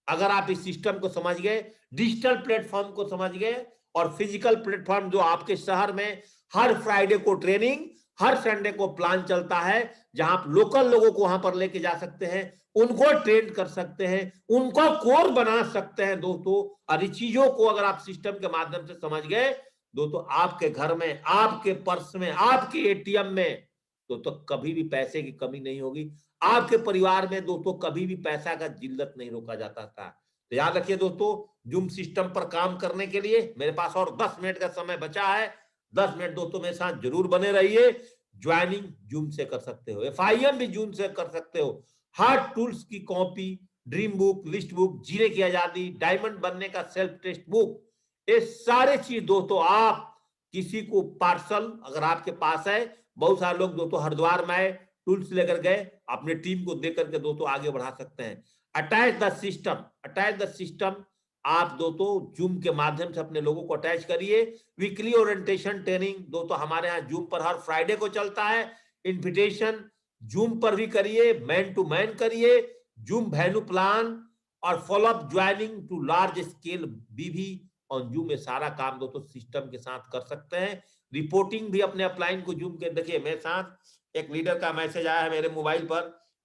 अगर आप इस सिस्टम को समझ गए, डिजिटल प्लेटफॉर्म को समझ गए और फिजिकल प्लेटफॉर्म जो आपके शहर में हर फ्राइडे को ट्रेनिंग, हर संडे को प्लान चलता है जहां आप लोकल लोगों को वहां पर लेके जा सकते हैं, उनको ट्रेन कर सकते हैं, उनको कोर बना सकते हैं दोस्तों। और इस चीजों को अगर आप सिस्टम के माध्यम से समझ गए दोस्तों, आपके घर में, आपके पर्स में, आपके एटीएम में दोस्तों कभी भी पैसे की कमी नहीं होगी। आपके परिवार में दोस्तों कभी भी पैसा का जिल्लत नहीं रोका जाता था। तो याद रखिए दोस्तों, जूम सिस्टम पर काम करने के लिए मेरे पास और 10 मिनट का समय बचा है। 10 मिनट दोस्तों मेरे साथ जरूर बने रहिए। ज्वाइनिंग जूम से कर सकते हो, एफआईएम भी जूम से कर सकते हो। हार्ड टूल्स की copy, dream book, list book, जीने की आजादी, डायमंड बनने का सेल्फ टेस्ट बुक, ये सारे चीज दोस्तों आप किसी को पार्सल अगर आपके पास है, बहुत सारे लोग दोस्तों हरिद्वार में आए, टूल्स लेकर गए, अपने टीम को देकर के दोस्तों आगे बढ़ा सकते हैं। Attach the system, attach the system आप दोस्तों जूम के माध्यम से अपने लोगों को अटैच करिए। वीकली ओरिएंटेशन ट्रेनिंग दोस्तों हमारे यहाँ जूम पर हर फ्राइडे को चलता है। इन्विटेशन जूम पर भी करिए, मैन टू मैन करिए, जूम वैल्यू प्लान और follow up joining two large scale बीवी ऑन जूम। में सारा काम दोस्तों सिस्टम के साथ कर सकते हैं। रिपोर्टिंग भी अपने अपलाइन को जूम के देखिए, मेरे साथ एक लीडर का मैसेज आया है मेरे मोबाइल पर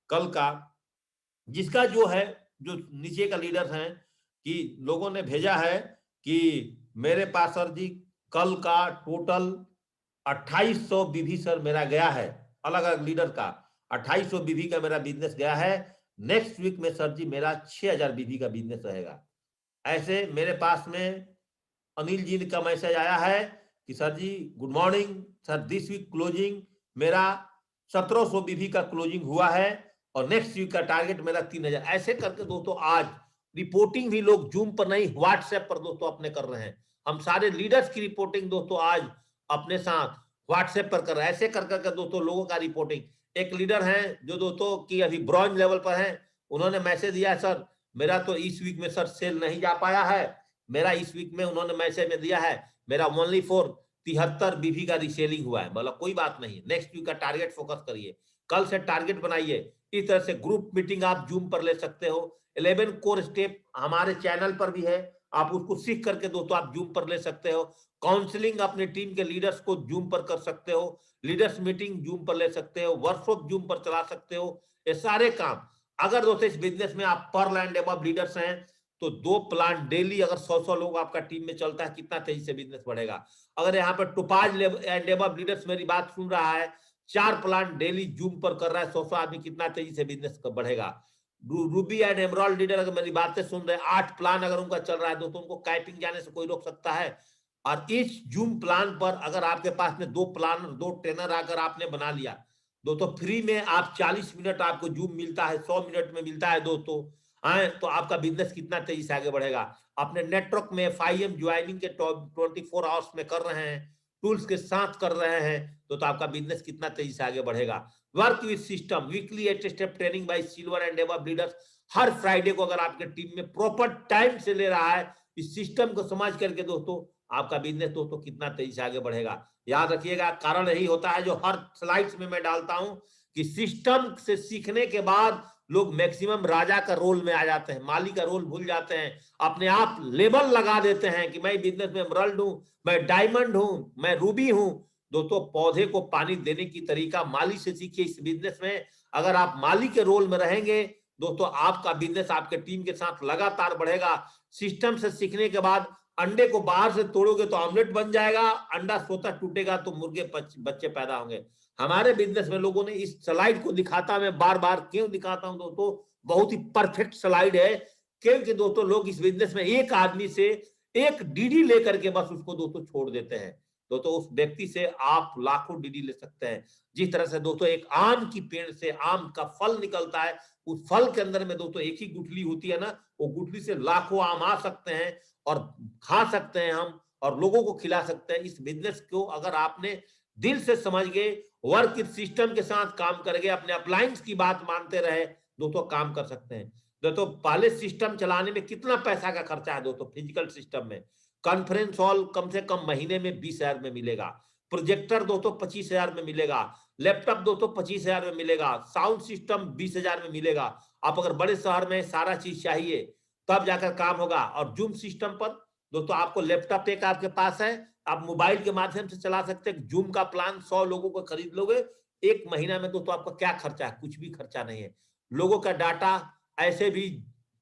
कल का, जिसका जो है जो नीचे का लीडर हैं कि लोगों ने भेजा है कि मेरे पास सर जी कल का टोटल 2800 बीवी सर मेरा गया है, अलग अलग लीडर का 2800 बीवी का मेरा बिजनेस गया है। नेक्स्ट वीक में सर जी मेरा 6000 बीवी का बिजनेस रहेगा। ऐसे मेरे पास में अनिल जी का मैसेज आया है कि sir ji good morning sir, this week closing मेरा 1700 बीवी का क्लोजिंग हुआ है और नेक्स्ट वीक का टारगेट मेरा 3000। ऐसे करके दोस्तों आज रिपोर्टिंग भी लोग जूम पर नहीं व्हाट्सएप पर दोस्तों अपने कर रहे हैं। हम सारे लीडर्स की रिपोर्टिंग दोस्तों आज अपने साथ व्हाट्सएप पर कर रहे हैं। ऐसे कर करके दोस्तों लोगों का रिपोर्टिंग, एक लीडर है जो दोस्तों की अभी ब्रॉन्ज लेवल पर है, उन्होंने मैसेज दिया है सर मेरा तो इस वीक में सर सेल नहीं जा पाया है, मेरा इस वीक में उन्होंने मैसेज में दिया है मेरा ओनली फॉर 73 बीवी का रीसेलिंग हुआ है। मतलब कोई बात नहीं, नेक्स्ट वीक का टारगेट फोकस करिए, कल से टारगेट बनाइए। इस तरह से ग्रुप मीटिंग आप जूम पर ले सकते हो। 11 कोर स्टेप हमारे चैनल पर भी है, आप उसको सीख करके दोस्तों आप जूम पर ले सकते हो। काउंसलिंग अपने टीम के लीडर्स को जूम पर कर सकते हो, लीडर्स मीटिंग जूम पर ले सकते हो, वर्कशॉप जूम पर चला सकते हो। ये सारे काम अगर दोस्तों इस बिजनेस में आप पर लैंड एबव लीडर्स हैं तो 2 प्लान डेली अगर 100 लोग आपका टीम में चलता है, कितना तेजी से बिजनेस बढ़ेगा। अगर यहाँ पर टोपाज एंड एबव लीडर्स मेरी बात सुन रहा है, 4 प्लान डेली जूम पर कर रहा है, 100 आदमी, कितना तेजी से बिजनेस बढ़ेगा। रूबी एंड एमराल्ड लीडर अगर मेरी बातें सुन रहे हैं, 8 प्लान अगर उनका चल रहा है दोस्तों, उनको कैपिंग जाने से कोई रोक सकता है। और इस जूम प्लान पर अगर आपके पास में 2 प्लानर 2 ट्रेनर अगर आपने बना लिया दोस्तों, फ्री में आप 40 मिनट आपको जूम मिलता है, 100 मिनट में मिलता है दोस्तों, आए तो आपका बिजनेस कितना तेजी से आगे बढ़ेगा। अपने नेटवर्क में FIM ज्वाइनिंग के 24 आवर्स में कर रहे हैं, टूल्स के साथ कर रहे हैं तो आपका बिजनेस कितना तेजी से आगे बढ़ेगा। Work with system weekly 8 step training bye silver and above leaders, her Friday को अगर आपके टीम में प्रॉपर टाइम से ले रहा है, इस सिस्टम को समझ करके दोस्तों आपका बिजनेस दोस्तों कितना तेजी से आगे बढ़ेगा। याद रखिएगा, कारण यही होता है जो हर स्लाइड्स में मैं डालता हूं कि सिस्टम से सीखने के बाद लोग मैक्सिमम राजा का रोल में आ जाते हैं, माली का रोल भूल जाते हैं, अपने आप लेबल लगा देते हैं कि मैं बिजनेस में एमराल्ड हूं, मैं डायमंड हूं, मैं रूबी हूं। दोस्तों पौधे को पानी देने की तरीका माली से सीखिए। इस बिजनेस में अगर आप माली के रोल में रहेंगे दोस्तों, आपका बिजनेस आपके टीम के साथ लगातार बढ़ेगा। सिस्टम से सीखने के बाद अंडे को बाहर से तोड़ोगे तो ऑमलेट बन जाएगा, अंडा स्वतः टूटेगा तो मुर्गे बच्चे पैदा होंगे। हमारे बिजनेस में लोगों ने इस स्लाइड को दिखाता, मैं बार बार क्यों दिखाता हूं दोस्तों, बहुत ही परफेक्ट स्लाइड है। क्योंकि दोस्तों लोग इस बिजनेस में एक आदमी से एक डीडी लेकर के बस उसको दोस्तों छोड़ देते हैं। दोस्तों उस व्यक्ति से आप लाखों डीडी ले सकते हैं। जिस तरह से दोस्तों एक आम की पेड़ से आम का फल निकलता है, उस फल के अंदर में दोस्तों एक ही गुठली होती है ना, वो गुठली से लाखों आम आ सकते हैं और खा सकते हैं हम और लोगों को खिला सकते हैं। इस बिजनेस को अगर आपने दिल से समझ गए, वर्क सिस्टम के साथ काम कर गए, अपने अप्लायंस की बात मानते रहे दोस्तों, काम कर सकते हैं। दोस्तों पहले सिस्टम चलाने में कितना पैसा का खर्चा है दोस्तों, फिजिकल सिस्टम में कॉन्फ्रेंस हॉल कम से कम महीने में 20,000 में मिलेगा, प्रोजेक्टर दोस्तों 25,000 में मिलेगा, लैपटॉप दोस्तों 25,000 में मिलेगा, साउंड सिस्टम 20,000 में मिलेगा। आप अगर बड़े शहर में सारा चीज चाहिए तब जाकर काम होगा। और जूम सिस्टम पर दोस्तों आपको लैपटॉप एक आपके पास है, आप मोबाइल के माध्यम से चला सकते हैं। जूम का प्लान 100 लोगों को खरीद लोगे, एक महीना में दोस्तों आपका क्या खर्चा है, कुछ भी खर्चा नहीं है। लोगों का डाटा ऐसे भी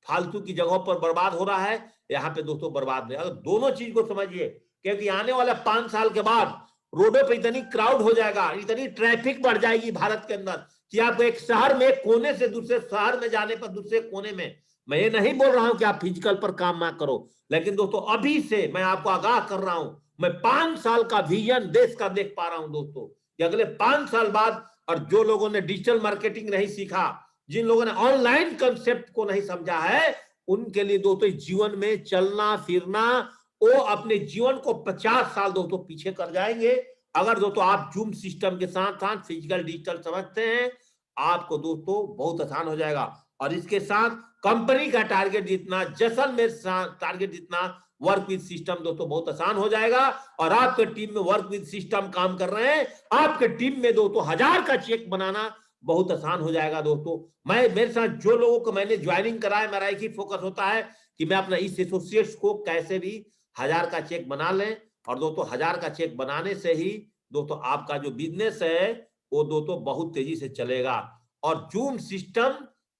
फालतू की जगहों पर बर्बाद हो रहा है, यहाँ पे दोस्तों बर्बाद नहीं। अगर दोनों चीज को समझिए, क्योंकि आने वाले 5 साल के बाद रोडों पे इतनी क्राउड हो जाएगा, इतनी ट्रैफिक बढ़ जाएगी भारत के अंदर कि आप एक शहर में कोने से दूसरे शहर में जाने पर दूसरे कोने में, मैं ये नहीं बोल रहा हूं कि आप फिजिकल पर काम ना करो, लेकिन दोस्तों अभी से मैं आपको आगाह कर रहा हूं, मैं 5 साल का विजन देश का देख पा रहा हूं दोस्तों कि अगले 5 साल बाद, और जो लोगों ने डिजिटल मार्केटिंग नहीं सीखा, जिन लोगों ने ऑनलाइन कंसेप्ट को नहीं समझा है, उनके लिए दोस्तों जीवन में चलना फिरना, वो अपने जीवन को 50 साल दोस्तों पीछे कर जाएंगे। अगर दोस्तों आप जूम सिस्टम के साथ साथ फिजिकल डिजिटल समझते हैं, आपको दोस्तों बहुत आसान हो जाएगा। और इसके साथ कंपनी का टारगेट जितना, जैसलमेर टारगेट जितना, वर्क विद सिस्टम दोस्तों बहुत आसान हो जाएगा। और आपके टीम में वर्क विद सिस्टम काम कर रहे हैं, आपके टीम में दोस्तों 1000 का चेक बनाना बहुत आसान हो जाएगा दोस्तों। मेरे साथ जो लोगों को मैंने ज्वाइनिंग कराया, मेरा एक ही फोकस होता है कि मैं अपना इस एसोसिएट्स को कैसे भी 1000 का चेक बना लें। और दोस्तों 1000 का चेक बनाने से ही दोस्तों आपका जो बिजनेस है वो दोस्तों बहुत तेजी से चलेगा। और जूम सिस्टम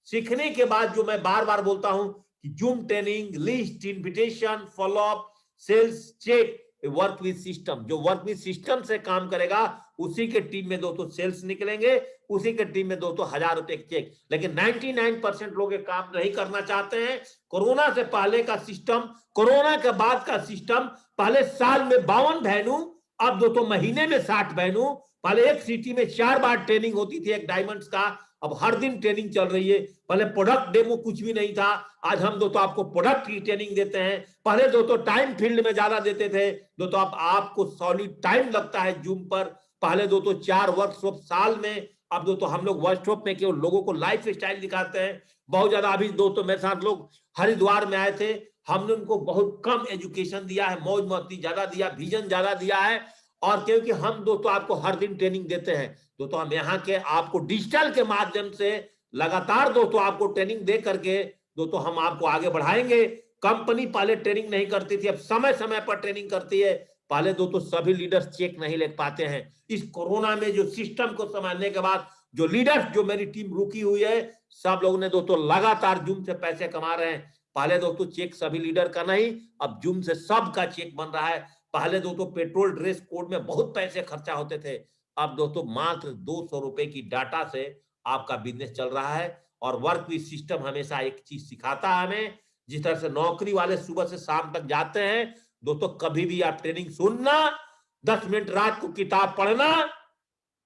सीखने के बाद जो मैं बार बार बोलता हूं कि Zoom training, list, invitation, follow up, sales, check, work with system, जो वर्क विद सिस्टम से काम करेगा उसी के टीम में दोस्तों सेल्स निकलेंगे, उसी के टीम में दोस्तों 1000 रुपए चेक। लेकिन 99% लोग ये काम नहीं करना चाहते हैं। कोरोना से पहले का सिस्टम, कोरोना के बाद का सिस्टम, पहले साल में 52 वेन्यू, अब दोस्तों महीने में 60 वेन्यू। पहले एक सिटी में 4 बार ट्रेनिंग होती थी एक डायमंड्स का, अब हर दिन ट्रेनिंग चल रही है। पहले प्रोडक्ट डेमो कुछ भी नहीं था, आज हम दोस्तों आपको प्रोडक्ट की ट्रेनिंग देते हैं। पहले दोस्तों टाइम फील्ड में ज्यादा देते थे, दोस्तों आपको सॉलिड टाइम लगता है जूम पर। पहले दोस्तों 4 वर्कशॉप साल में, अब दोस्तों हम लोग वर्कशॉप में केवल लोगों को लाइफ स्टाइल दिखाते हैं बहुत ज्यादा। अभी दोस्तों मेरे साथ लोग हरिद्वार में आए थे, हमने उनको बहुत कम एजुकेशन दिया है, मौज मस्ती ज्यादा दिया, विजन ज्यादा दिया है। और क्योंकि हम दोस्तों आपको हर दिन ट्रेनिंग देते हैं, दोस्तों हम यहाँ के आपको डिजिटल के माध्यम से लगातार दोस्तों आपको ट्रेनिंग दे करके दोस्तों हम आपको आगे बढ़ाएंगे। कंपनी पहले ट्रेनिंग नहीं करती थी, अब समय समय पर ट्रेनिंग करती है। पहले दोस्तों सभी लीडर्स चेक नहीं ले पाते हैं। इस कोरोना में जो सिस्टम को संभालने के बाद जो लीडर्स, जो मेरी टीम रुकी हुई है, सब लोगों ने दोस्तों लगातार जूम से पैसे कमा रहे हैं। पहले दोस्तों चेक सभी लीडर का नहीं, अब जूम से सबका चेक बन रहा है। पहले दोस्तों पेट्रोल ड्रेस कोड में बहुत पैसे खर्चा होते थे, अब दोस्तों मात्र 200 रुपए की डाटा से आपका बिजनेस चल रहा है। और वर्क विद सिस्टम हमेशा एक चीज सिखाता है हमें, जिस तरह से नौकरी वाले सुबह से शाम तक जाते हैं, दोस्तों कभी भी आप ट्रेनिंग सुनना, 10 मिनट रात को किताब पढ़ना,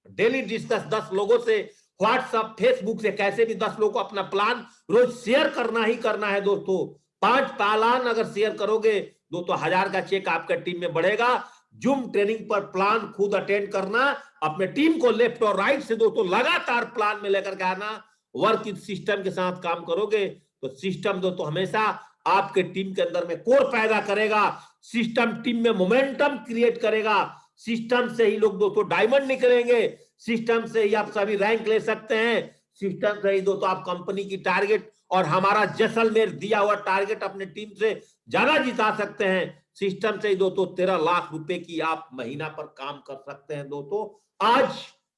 डेली डिस्कस 10 लोगों से, व्हाट्सएप फेसबुक से कैसे भी 10 लोगों को अपना प्लान रोज शेयर करना ही करना है दोस्तों। 5 प्लान अगर शेयर करोगे दोस्तों 1000 का चेक आपका टीम में बढ़ेगा। जूम ट्रेनिंग पर प्लान खुद अटेंड करना, अपने टीम को लेफ्ट और राइट से दोस्तों लगातार प्लान में लेकर के आना। वर्क विद सिस्टम के साथ काम करोगे तो सिस्टम दोस्तों हमेशा आपके टीम के अंदर में कोर पैदा करेगा, सिस्टम टीम में मोमेंटम क्रिएट करेगा। सिस्टम से ही लोग दोस्तों डायमंड निकलेंगे, सिस्टम से ही आप सभी रैंक ले सकते हैं, सिस्टम से ही दोस्तों आप कंपनी की टारगेट और हमारा जैसलमेर दिया हुआ टारगेट अपने टीम से ज्यादा जिता सकते हैं। सिस्टम से ही दोस्तों 13 लाख रुपए की आप महीना पर काम कर सकते हैं दोस्तों। आज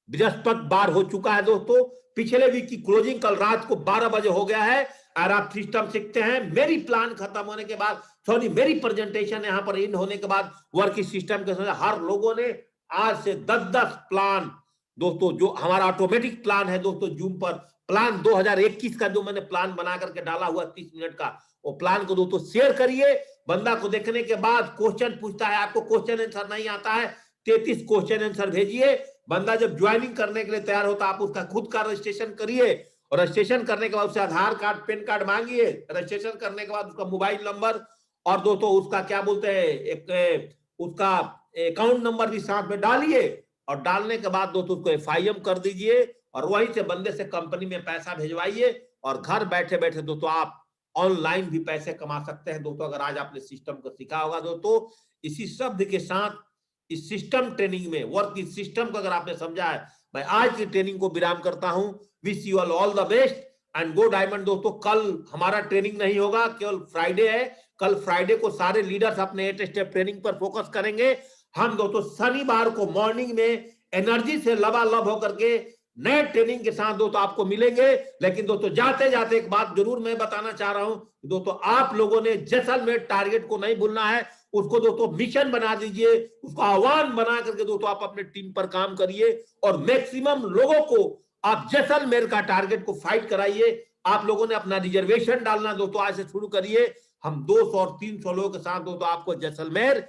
बृहस्पतिवार हो चुका है दोस्तों, पिछले वीक की क्लोजिंग कल रात को 12 बजे हो गया है। और आप सिस्टम सीखते हैं, मेरी प्लान खत्म होने के बाद, सॉरी मेरी प्रेजेंटेशन यहाँ पर इन होने के बाद वर्क सिस्टम के साथ हर लोगों ने आज से 10-10 प्लान दोस्तों, जो हमारा ऑटोमेटिक प्लान है दोस्तों जूम पर, प्लान 2021 का जो मैंने प्लान बना करके डाला हुआ 30 मिनट का, वो प्लान को दोस्तों शेयर करिए। बंदा को देखने के बाद क्वेश्चन पूछता है, आपको क्वेश्चन आंसर नहीं आता है, 33 क्वेश्चन आंसर भेजिए। बंदा जब ज्वाइनिंग करने के लिए तैयार होता है, आप उसका खुद का रजिस्ट्रेशन करिए, और रजिस्ट्रेशन करने के बाद उससे आधार कार्ड, पैन कार्ड मांगिए। रजिस्ट्रेशन करने के बाद उसका मोबाइल नंबर और दोस्तों उसका क्या बोलते हैं, एक उसका अकाउंट नंबर भी साथ में डालिए। और डालने के बाद दोस्तों उसको FIM कर दीजिए, और वहीं से बंदे से कंपनी में पैसा भेजवाइए। और घर बैठे बैठे दोस्तों आप ऑनलाइन भी पैसे कमा सकते हैं दोस्तों, अगर आज आपने सिस्टम को सीखा होगा दोस्तों। इसी शब्द के साथ इस सिस्टम ट्रेनिंग में, वर्क इस सिस्टम को अगर आपने समझा है, मैं आज की ट्रेनिंग को विराम करता हूं। Wish you all the best and go diamond दोस्तों। कल हमारा ट्रेनिंग नहीं होगा, केवल फ्राइडे है। कल फ्राइडे को सारे लीडर्स अपने 8 स्टेप ट्रेनिंग पर फोकस करेंगे। हम दोस्तों शनिवार को मॉर्निंग में एनर्जी से लबालब होकर के नए ट्रेनिंग के साथ दोस्तों आपको मिलेंगे। लेकिन दोस्तों जाते जाते एक बात जरूर मैं बताना चाह रहा हूं दोस्तों, आप लोगों ने जैसलमेर टारगेट को नहीं भूलना है, उसको दोस्तों मिशन बना दीजिए, उसको आह्वान बना करके दोस्तों आप अपने टीम पर काम करिए और मैक्सिमम लोगों को आप जैसलमेर का टारगेट को फाइट कराइए। आप लोगों ने अपना रिजर्वेशन डालना दोस्तों आज से शुरू करिए। हम 200 और 300 लोगों के साथ दोस्तों आपको जैसलमेर